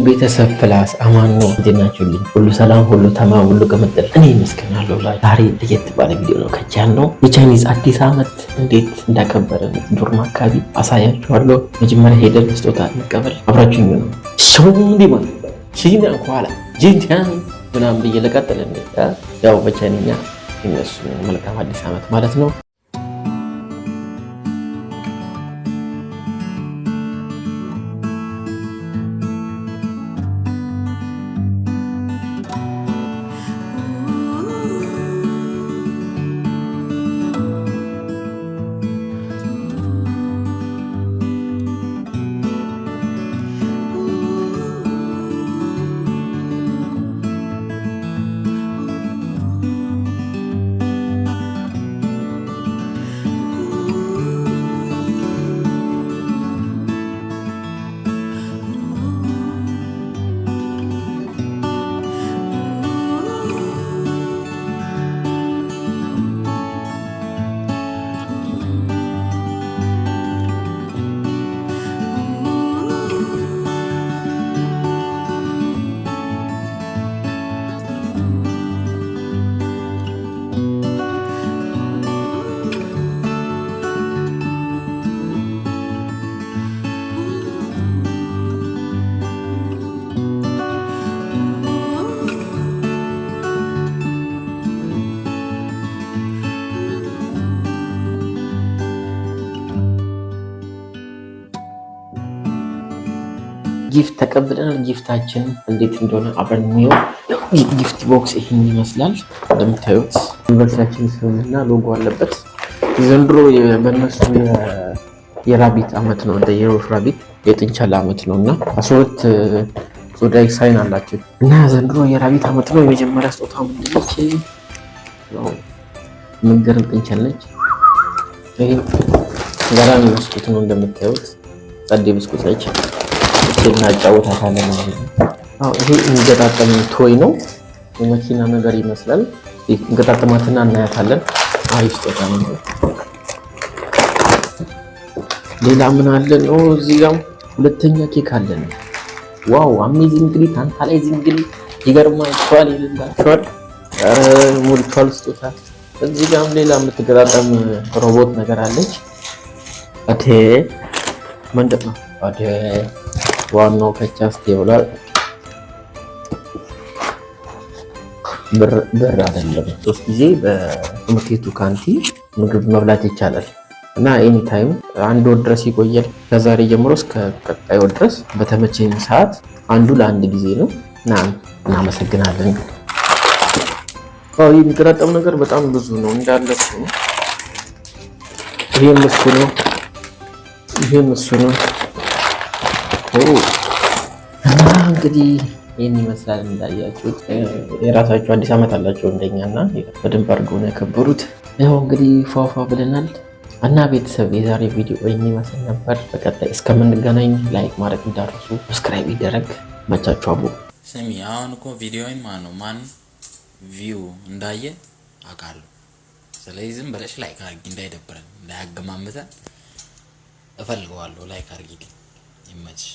ቤተሰብ ፕላስ አማን ነው። እንዴናችሁልኝ? ሁሉ ሰላም፣ ሁሉ ተማም፣ ሁሉ ቅምጥል። እኔ መስከናለሁ። ዛሬ ለየት ባለ ቪዲዮ ነው ከቻልነው የቻይኒዝ አዲስ ዓመት እንዴት እንዳከበረን ዱርማ አካባቢ አሳያችኋለሁ። መጀመሪያ ሄደን ስጦታ እንቀበል። አብራችሁኝ ነው ሾንዲማ ቺና ኳላ ጂንጃን ምናምን ብዬ ለቀጥልን። ያው በቻይንኛ እነሱ መልካም አዲስ ዓመት ማለት ነው። ጊፍት ተቀብለናል። ጊፍታችን እንዴት እንደሆነ አብረን እንየው። ጊፍት ቦክስ ይህን ይመስላል። እንደምታዩት ዩኒቨርሲቲያችን ስምና ሎጎ አለበት። ዘንድሮ በእነሱ የራቢት አመት ነው፣ እንደ የሮሽ ራቢት የጥንቸል አመት ነው እና 12 ዞዲያክ ሳይን አላቸው እና ዘንድሮ የራቢት አመት ነው። የመጀመሪያ ስጦታ ምንድነች? ምንገርም ጥንቸል ነች። ይሄ ገራሚ ብስኩት ነው እንደምታዩት፣ ጸዴ ብስኩት ነች። እናጫወታታለን ማለት ነው። ይሄ እንገጣጠም ቶይ ነው፣ የመኪና ነገር ይመስላል። እንገጣጠማትና እናያታለን። አሪፍ ስጦታ ነው። ሌላ ምን አለን? እዚህ ጋር ሁለተኛ ኬክ አለን። ዋው አሜዚንግ! እንግዲህ ታንታላይዚንግ እንግዲህ ይገርማችኋል፣ ይልላችኋል። ሞልቷል ስጦታ። እዚህ ጋርም ሌላ የምትገጣጠም ሮቦት ነገር አለች። ምንድን ነው? ዋናው ከቻስት ይብላል። ብር አይደለም። 3 ጊዜ በትምህርት ቤቱ ካንቲን ምግብ መብላት ይቻላል እና ኤኒ ታይም 1 ወር ድረስ ይቆያል። ከዛሬ ጀምሮ እስከ ቀጣይ ወር ድረስ በተመቸኝ ሰዓት አንዱ ለ1 ጊዜ ነው እና እናመሰግናለን። የሚገጣጠም ነገር በጣም ብዙ ነው እንዳለ ነው። ይሄም እሱ ነው፣ ይሄም እሱ ነው። እና እንግዲህ ይህን ይመስላል። እንዳያችሁት የራሳቸው አዲስ ዓመት አላቸው እንደኛና በደንብ አድርገው ነው ያከበሩት። ያው እንግዲህ ፏፏ ብለናል እና ቤተሰብ የዛሬ ቪዲዮ ይህን ይመስል ነበር። በቀጣይ እስከምንገናኝ ላይክ ማድረግ እንዳትረሱ፣ ሰብስክራይብ ይደረግ። መቻችሁ አቡ ስሚ። አሁን እኮ ቪዲዮውን ማን ቪው እንዳየ አውቃለሁ። ስለዚህ ዝም ብለሽ ላይክ አድርጊ፣ እንዳይደብረን እንዳያገማምተን እፈልገዋለሁ። ላይክ አድርጊ። ይመችሽ።